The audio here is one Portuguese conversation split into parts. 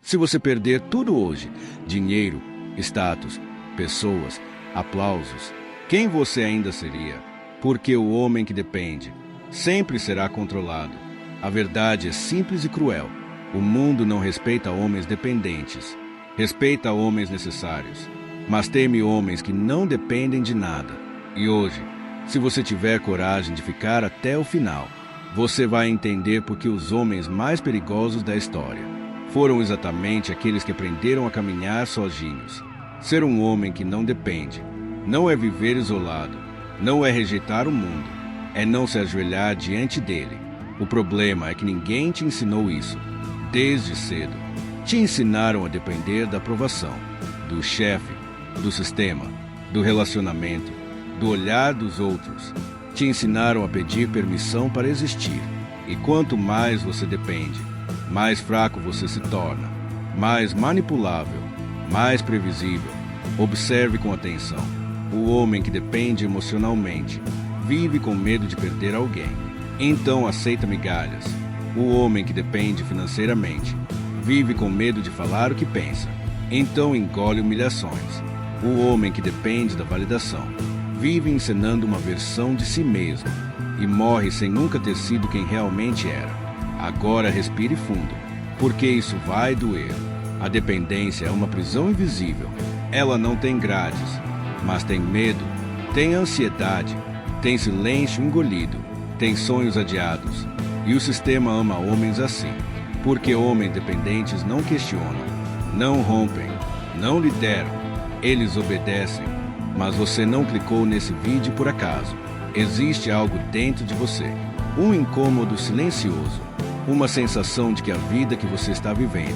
Se você perder tudo hoje, dinheiro, status, pessoas, aplausos, quem você ainda seria? Porque o homem que depende sempre será controlado. A verdade é simples e cruel. O mundo não respeita homens dependentes. Respeita homens necessários, mas teme homens que não dependem de nada. E hoje, se você tiver coragem de ficar até o final, você vai entender porque os homens mais perigosos da história foram exatamente aqueles que aprenderam a caminhar sozinhos. Ser um homem que não depende não é viver isolado, não é rejeitar o mundo, é não se ajoelhar diante dele. O problema é que ninguém te ensinou isso. Desde cedo, te ensinaram a depender da aprovação, do chefe, do sistema, do relacionamento, do olhar dos outros. Te ensinaram a pedir permissão para existir. E quanto mais você depende, mais fraco você se torna, mais manipulável, mais previsível. Observe com atenção. O homem que depende emocionalmente vive com medo de perder alguém. Então aceita migalhas. O homem que depende financeiramente vive com medo de falar o que pensa. Então engole humilhações. O homem que depende da validação vive encenando uma versão de si mesmo e morre sem nunca ter sido quem realmente era. Agora respire fundo, porque isso vai doer. A dependência é uma prisão invisível. Ela não tem grades, mas tem medo, tem ansiedade, tem silêncio engolido, tem sonhos adiados. E o sistema ama homens assim, porque homens dependentes não questionam, não rompem, não lideram, eles obedecem. Mas você não clicou nesse vídeo por acaso. Existe algo dentro de você, um incômodo silencioso, uma sensação de que a vida que você está vivendo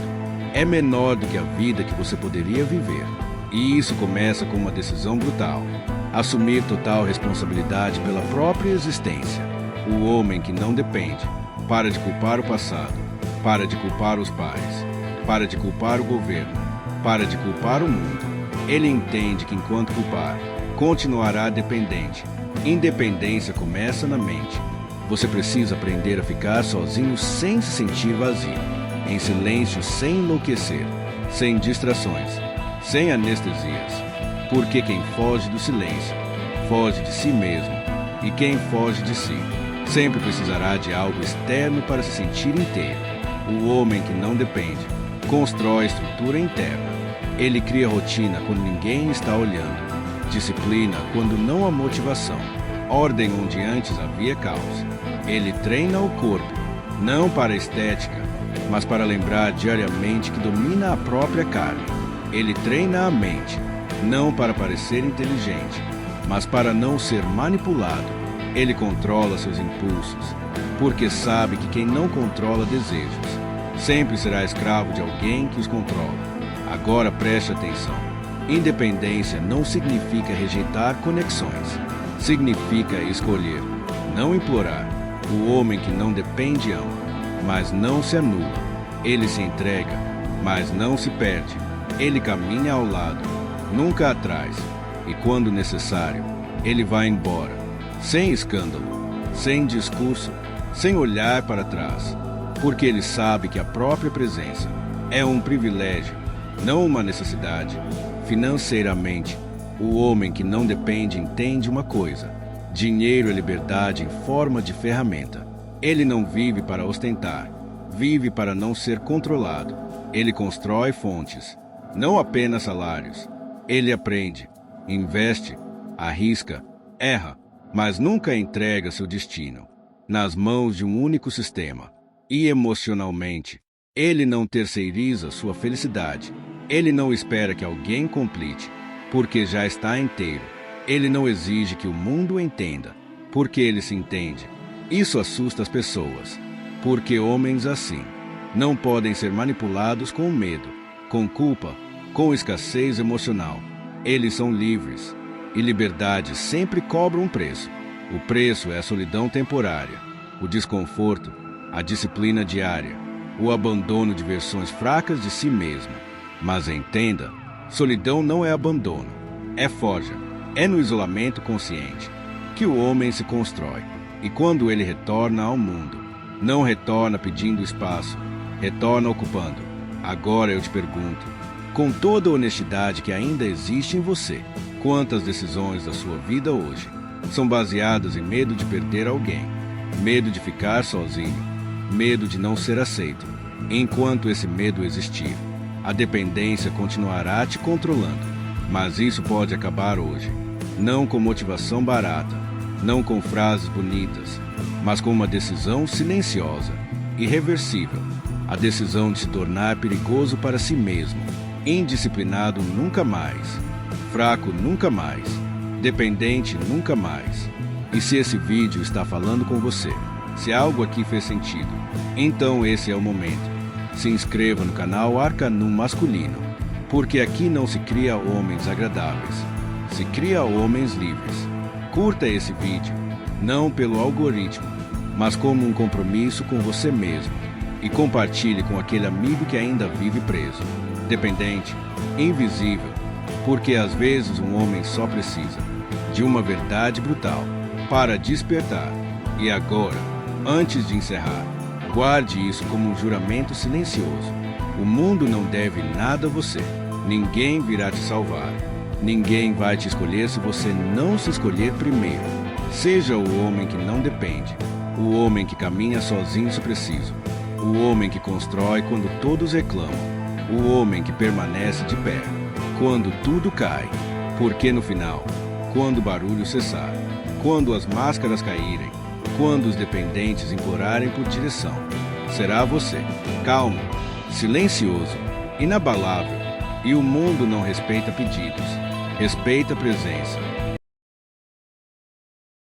é menor do que a vida que você poderia viver. E isso começa com uma decisão brutal: assumir total responsabilidade pela própria existência. O homem que não depende para de culpar o passado, para de culpar os pais, para de culpar o governo, para de culpar o mundo. Ele entende que enquanto culpar, continuará dependente. Independência começa na mente. Você precisa aprender a ficar sozinho sem se sentir vazio, em silêncio sem enlouquecer, sem distrações, sem anestesias. Porque quem foge do silêncio, foge de si mesmo. E quem foge de si, sempre precisará de algo externo para se sentir inteiro. O homem que não depende, constrói estrutura interna. Ele cria rotina quando ninguém está olhando, disciplina quando não há motivação, ordem onde antes havia caos. Ele treina o corpo, não para a estética, mas para lembrar diariamente que domina a própria carne. Ele treina a mente, não para parecer inteligente, mas para não ser manipulado. Ele controla seus impulsos, porque sabe que quem não controla desejos sempre será escravo de alguém que os controla. Agora preste atenção. Independência não significa rejeitar conexões. Significa escolher, não implorar. O homem que não depende ama, mas não se anula. Ele se entrega, mas não se perde. Ele caminha ao lado, nunca atrás. E quando necessário, ele vai embora. Sem escândalo, sem discurso, sem olhar para trás. Porque ele sabe que a própria presença é um privilégio, não uma necessidade. Financeiramente, o homem que não depende entende uma coisa: dinheiro é liberdade em forma de ferramenta. Ele não vive para ostentar, vive para não ser controlado. Ele constrói fontes, não apenas salários. Ele aprende, investe, arrisca, erra, mas nunca entrega seu destino nas mãos de um único sistema. E emocionalmente, ele não terceiriza sua felicidade. Ele não espera que alguém complete, porque já está inteiro. Ele não exige que o mundo entenda, porque ele se entende. Isso assusta as pessoas, porque homens assim não podem ser manipulados com medo, com culpa, com escassez emocional. Eles são livres, e liberdade sempre cobra um preço. O preço é a solidão temporária, o desconforto, a disciplina diária, o abandono de versões fracas de si mesmo. Mas entenda, solidão não é abandono, é forja, é no isolamento consciente que o homem se constrói. E quando ele retorna ao mundo, não retorna pedindo espaço, retorna ocupando. Agora eu te pergunto, com toda a honestidade que ainda existe em você, quantas decisões da sua vida hoje são baseadas em medo de perder alguém, medo de ficar sozinho, medo de não ser aceito? Enquanto esse medo existir, a dependência continuará te controlando. Mas isso pode acabar hoje, não com motivação barata, não com frases bonitas, mas com uma decisão silenciosa, irreversível, a decisão de se tornar perigoso para si mesmo, indisciplinado nunca mais, fraco nunca mais, dependente nunca mais. E se esse vídeo está falando com você, se algo aqui fez sentido, então esse é o momento. Se inscreva no canal Arcanum Masculino, porque aqui não se cria homens agradáveis, se cria homens livres. Curta esse vídeo, não pelo algoritmo, mas como um compromisso com você mesmo, e compartilhe com aquele amigo que ainda vive preso, dependente, invisível, porque às vezes um homem só precisa de uma verdade brutal para despertar. E agora, antes de encerrar, guarde isso como um juramento silencioso. O mundo não deve nada a você. Ninguém virá te salvar. Ninguém vai te escolher se você não se escolher primeiro. Seja o homem que não depende, o homem que caminha sozinho se preciso, o homem que constrói quando todos reclamam, o homem que permanece de pé quando tudo cai. Porque no final, quando o barulho cessar, quando as máscaras caírem, quando os dependentes implorarem por direção, será você, calmo, silencioso, inabalável. E o mundo não respeita pedidos, respeita a presença.